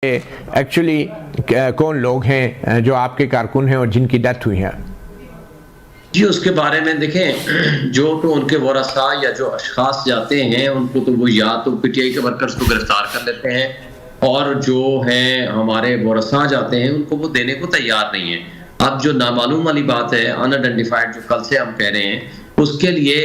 Actually کون لوگ ہیں جو آپ کے کارکن ہیں اور جن کی ڈیتھ ہوئی ہے؟ جی اس کے بارے میں دیکھیں، جو تو ان کے ورثاء یا جو اشخاص جاتے ہیں ان کو تو وہ یا تو پی ٹی آئی کے ورکرز کو گرفتار کر لیتے ہیں، اور جو ہیں ہمارے ورثاء جاتے ہیں ان کو وہ دینے کو تیار نہیں ہیں۔ اب جو نامعلوم والی بات ہے، ان آئیڈینٹیفائڈ، جو کل سے ہم کہہ رہے ہیں، اس کے لیے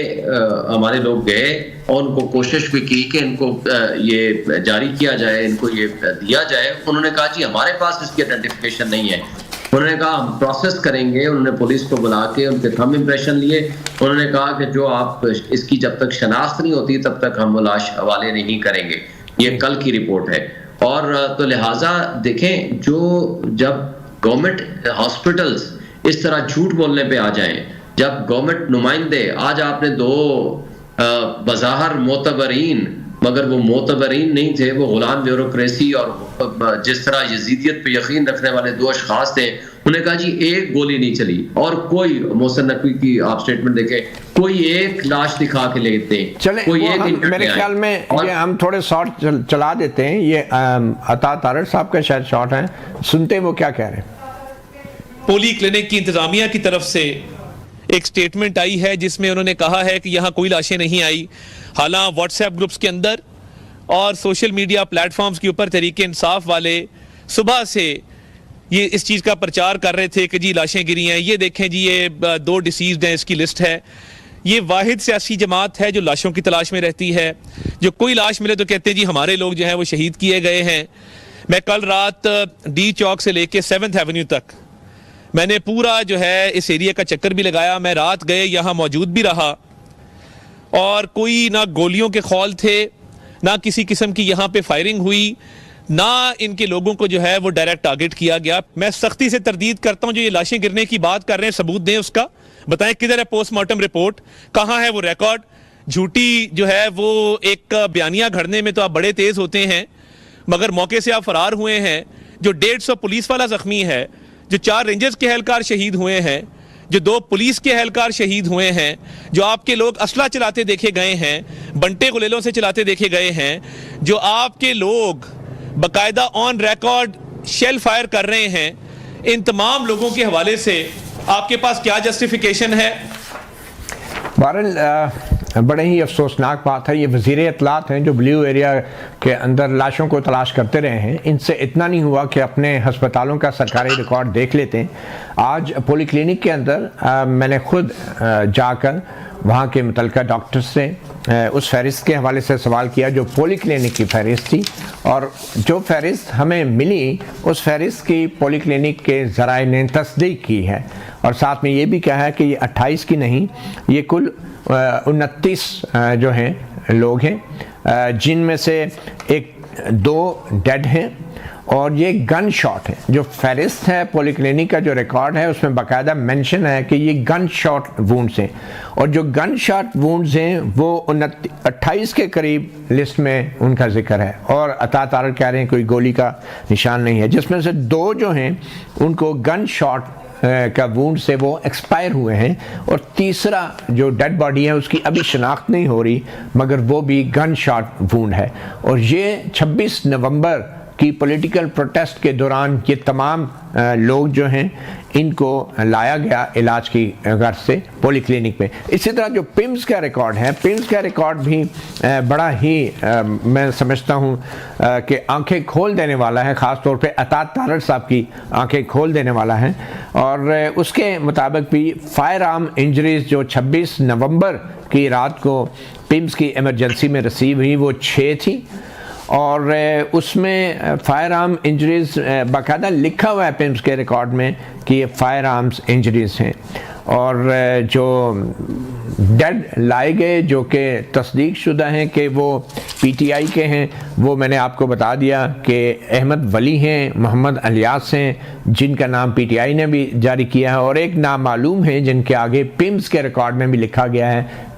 ہمارے لوگ گئے اور ان کو کوشش بھی کی کہ ان کو یہ جاری کیا جائے، ان کو یہ دیا جائے۔ انہوں نے کہا جی ہمارے پاس اس کی آئیڈینٹیفیکیشن نہیں ہے۔ انہوں نے کہا ہم پروسیس کریں گے۔ انہوں نے پولیس کو بلا کے ان کے تھم امپریشن لیے۔ انہوں نے کہا کہ جو آپ اس کی جب تک شناخت نہیں ہوتی تب تک ہم وہ لاش حوالے نہیں کریں گے۔ یہ کل کی رپورٹ ہے۔ اور تو لہٰذا دیکھیں، جو جب گورنمنٹ ہاسپٹلز اس طرح جھوٹ بولنے پہ آ جائیں، جب گورنمنٹ نمائندے، آج آپ نے دو بظاہر معتبرین، مگر وہ معتبرین نہیں تھے، وہ غلام بیوروکریسی اور جس طرح یزیدیت پہ یقین رکھنے والے دو اشخاص تھے، انہیں کہا جی ایک گولی نہیں چلی، اور کوئی محسن نقوی کی آپ سٹیٹمنٹ دیکھیں، کوئی ایک لاش دکھا کے لے گئے، کوئی ایک میرے خیال میں یہ ہم تھوڑے شارٹ چلا دیتے ہیں۔ یہ عطا تارڑ صاحب کا شاید شارٹ ہے، سنتے ہیں وہ کیا کہہ رہے ہیں۔ پولی کلینک کی انتظامیہ کی طرف سے ایک سٹیٹمنٹ آئی ہے جس میں انہوں نے کہا ہے کہ یہاں کوئی لاشیں نہیں آئی۔ حالانکہ واٹس ایپ گروپس کے اندر اور سوشل میڈیا پلیٹ فارمز کے اوپر تحریک انصاف والے صبح سے یہ اس چیز کا پرچار کر رہے تھے کہ جی لاشیں گری ہیں، یہ دیکھیں جی یہ 2 ڈیسیزڈ ہیں، اس کی لسٹ ہے۔ یہ واحد سیاسی جماعت ہے جو لاشوں کی تلاش میں رہتی ہے، جو کوئی لاش ملے تو کہتے ہیں جی ہمارے لوگ جو ہیں وہ شہید کیے گئے ہیں۔ میں کل رات ڈی چوک سے لے کے 7th ایونیو تک میں نے پورا جو ہے اس ایریا کا چکر بھی لگایا۔ میں رات گئے یہاں موجود بھی رہا، اور کوئی نہ گولیوں کے خول تھے، نہ کسی قسم کی یہاں پہ فائرنگ ہوئی، نہ ان کے لوگوں کو جو ہے وہ ڈائریکٹ ٹارگٹ کیا گیا۔ میں سختی سے تردید کرتا ہوں جو یہ لاشیں گرنے کی بات کر رہے ہیں، ثبوت دیں اس کا، بتائیں کدھر ہے پوسٹ مارٹم رپورٹ، کہاں ہے وہ ریکارڈ۔ جھوٹی جو ہے وہ ایک بیانیہ گھڑنے میں تو آپ بڑے تیز ہوتے ہیں، مگر موقع سے آپ فرار ہوئے ہیں۔ جو 150 پولیس والا زخمی ہے، جو 4 رینجرز کے اہلکار شہید ہوئے ہیں، جو 2 پولیس کے اہلکار شہید ہوئے ہیں، جو آپ کے لوگ اسلحہ چلاتے دیکھے گئے ہیں، بنٹے غلیلوں سے چلاتے دیکھے گئے ہیں، جو آپ کے لوگ باقاعدہ آن ریکارڈ شیل فائر کر رہے ہیں، ان تمام لوگوں کے حوالے سے آپ کے پاس کیا جسٹیفیکیشن ہے؟ بہرحال بڑے ہی افسوسناک بات ہے۔ یہ وزیر اطلاعات ہیں جو بلیو ایریا کے اندر لاشوں کو تلاش کرتے رہے ہیں، ان سے اتنا نہیں ہوا کہ اپنے ہسپتالوں کا سرکاری ریکارڈ دیکھ لیتے ہیں۔ آج پولی کلینک کے اندر میں نے خود جا کر وہاں کے متعلقہ ڈاکٹر سے اس فہرست کے حوالے سے سوال کیا جو پولی کلینک کی فہرست تھی، اور جو فہرست ہمیں ملی اس فہرست کی پولی کلینک کے ذرائع نے تصدیق کی ہے، اور ساتھ میں یہ بھی کہا ہے کہ یہ 28 کی نہیں، یہ کل 29 جو ہیں لوگ ہیں، جن میں سے 2 ڈیڈ ہیں، اور یہ گن شاٹ ہے۔ جو فہرست ہے پولی کلینک کا جو ریکارڈ ہے اس میں باقاعدہ مینشن ہے کہ یہ گن شاٹ وونڈز ہیں، اور جو گن شاٹ وونڈز ہیں وہ 28 کے قریب لسٹ میں ان کا ذکر ہے، اور عطا تارڑ کہہ رہے ہیں کوئی گولی کا نشان نہیں ہے، جس میں سے 2 جو ہیں ان کو گن شاٹ کا وونڈ سے وہ ایکسپائر ہوئے ہیں، اور تیسرا جو ڈیڈ باڈی ہے اس کی ابھی شناخت نہیں ہو رہی، مگر وہ بھی گن شاٹ وونڈ ہے۔ اور یہ 26 نومبر کی پولیٹیکل پروٹیسٹ کے دوران یہ تمام لوگ جو ہیں ان کو لایا گیا علاج کی غرض سے پولی کلینک میں۔ اسی طرح جو پمز کا ریکارڈ ہے، پمز کا ریکارڈ بھی بڑا ہی میں سمجھتا ہوں کہ آنکھیں کھول دینے والا ہے، خاص طور پہ عطا تارڑ صاحب کی آنکھیں کھول دینے والا ہے۔ اور اس کے مطابق بھی فائر آرم انجریز جو 26 نومبر کی رات کو پمز کی ایمرجنسی میں ریسیو ہوئی وہ 6 تھی، اور اس میں فائر آرم انجریز باقاعدہ لکھا ہوا ہے پمز کے ریکارڈ میں کہ یہ فائر آرمز انجریز ہیں۔ اور جو ڈیڈ لائے گئے جو کہ تصدیق شدہ ہیں کہ وہ پی ٹی آئی کے ہیں، وہ میں نے آپ کو بتا دیا کہ احمد ولی ہیں، محمد الیاس ہیں جن کا نام پی ٹی آئی نے بھی جاری کیا ہے، اور ایک نامعلوم ہیں جن کے آگے پمز کے ریکارڈ میں بھی لکھا گیا ہے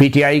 PTI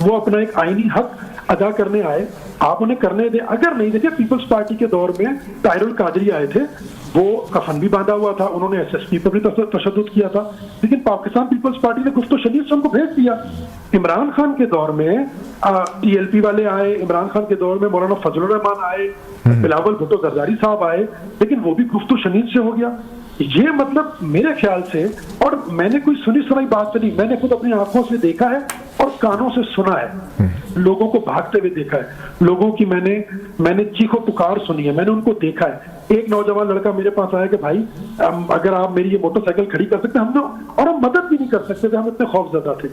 وہ اپنا ایک آئینی حق ادا کرنے آئے, آپ انہیں کرنے دیں. اگر نہیں, دیکھیں پیپلز پارٹی کے دور میں طاہر القادری آئے تھے, وہ کفن بھی باندھا ہوا تھا, انہوں نے ایس ایس پی پر بھی تشدد کیا تھا, لیکن پاکستان پیپلز پارٹی نے گفت و شنید سے ان کو بھیج دیا. عمران خان کے دور میں ٹی ایل پی والے آئے, عمران خان کے دور میں مولانا فضل الرحمان آئے, بلاول بھٹو زرداری صاحب آئے, لیکن وہ بھی گفت و شنید سے ہو گیا. یہ مطلب میرے خیال سے, اور میں نے کوئی سنی سنائی بات نہیں, میں نے خود اپنی آنکھوں سے دیکھا ہے اور کانوں سے سنا ہے, لوگوں کو بھاگتے ہوئے دیکھا ہے, لوگوں کی میں نے چیخو پکار سنی ہے, میں نے ان کو دیکھا ہے. ایک نوجوان لڑکا میرے پاس آیا کہ بھائی اگر آپ میری یہ موٹر سائیکل کھڑی کر سکتے, اور ہم مدد بھی نہیں کر سکتے تھے, ہم اتنے خوف زدہ تھے.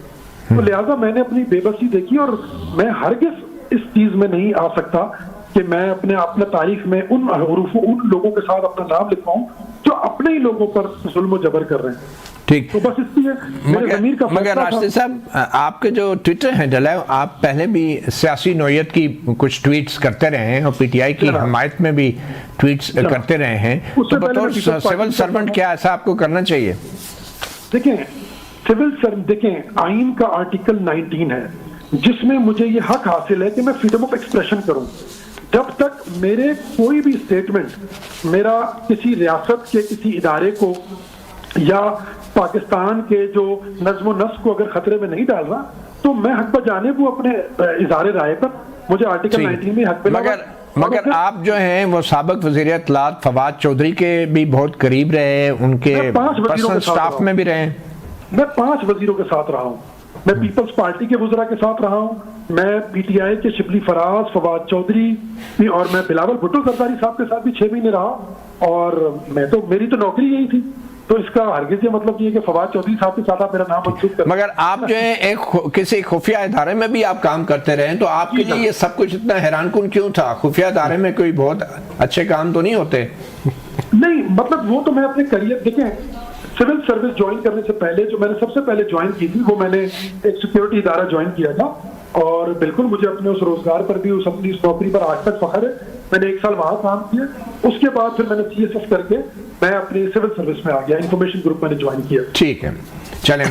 تو لہٰذا میں نے اپنی بے بسی دیکھی, اور میں ہرگز اس چیز میں نہیں آ سکتا کہ میں اپنے تاریخ میں ان لوگوں کے ساتھ اپنا نام لکھواؤں جو اپنے ہی لوگوں پر ظلم و جبر کر رہے ہیں. ٹھیک, تو بس اس لیے مگر راشد صاحب, آپ کے جو ٹویٹر ہینڈل ہے, آپ پہلے بھی سیاسی نوعیت کی کچھ ٹویٹس کرتے رہے ہیں اور پی ٹی آئی کی حمایت میں بھی ٹویٹس کرتے رہے ہیں, تو بطور سول سرونٹ کیا ایسا آپ کو کرنا چاہیے؟ دیکھیں آئین کا آرٹیکل 19 ہے جس میں مجھے یہ حق حاصل ہے کہ میں فریڈم آف ایکسپریشن کروں. جب تک میرے کوئی بھی اسٹیٹمنٹ میرا کسی ریاست کے کسی ادارے کو یا پاکستان کے جو نظم و نسق کو اگر خطرے میں نہیں ڈال رہا, تو میں حق بجانب ہوں اپنے اظہار رائے پر. مجھے آرٹیکل 19 میں حق ملا. مگر آپ جو ہیں وہ سابق وزیر اطلاعات فواد چودھری کے بھی بہت قریب رہے, ان کے پرسنل سٹاف میں بھی رہے. میں 5 وزیروں کے ساتھ رہا ہوں, میں پیپلز پارٹی کے وزراء کے ساتھ رہا ہوں, میں پی ٹی آئی کے شبلی فراز, فواد چودھری, اور میں بلاول بھٹو زرداری صاحب کے ساتھ بھی 6 مہینے رہا. اور میری تو نوکری یہی تھی, تو اس کا ہرگز یہ مطلب نہیں ہے کہ فواد چودھری صاحب کے ساتھ آپ میرا نام منسوخ کریں. مگر آپ جو ہے کسی خفیہ ادارے میں بھی آپ کام کرتے رہے, تو آپ کے لیے یہ سب کچھ اتنا حیران کن کیوں تھا؟ خفیہ ادارے میں کوئی بہت اچھے کام تو نہیں ہوتے؟ نہیں, مطلب وہ تو میں اپنے کریئر, دیکھیں سول سروس جوائن کرنے سے پہلے جو میں نے سب سے پہلے جوائن کی تھی, وہ میں نے ایک سیکیورٹی ادارہ جوائن کیا تھا, اور بالکل مجھے اپنے اس روزگار پر بھی, اپنی اس نوکری پر آج تک فخر ہے. میں نے 1 سال وہاں کام کیا, اس کے بعد پھر میں نے CSF کر کے میں اپنی سول سروس میں آ گیا, انفارمیشن گروپ میں نے جوائن کیا. ٹھیک ہے, چلیں.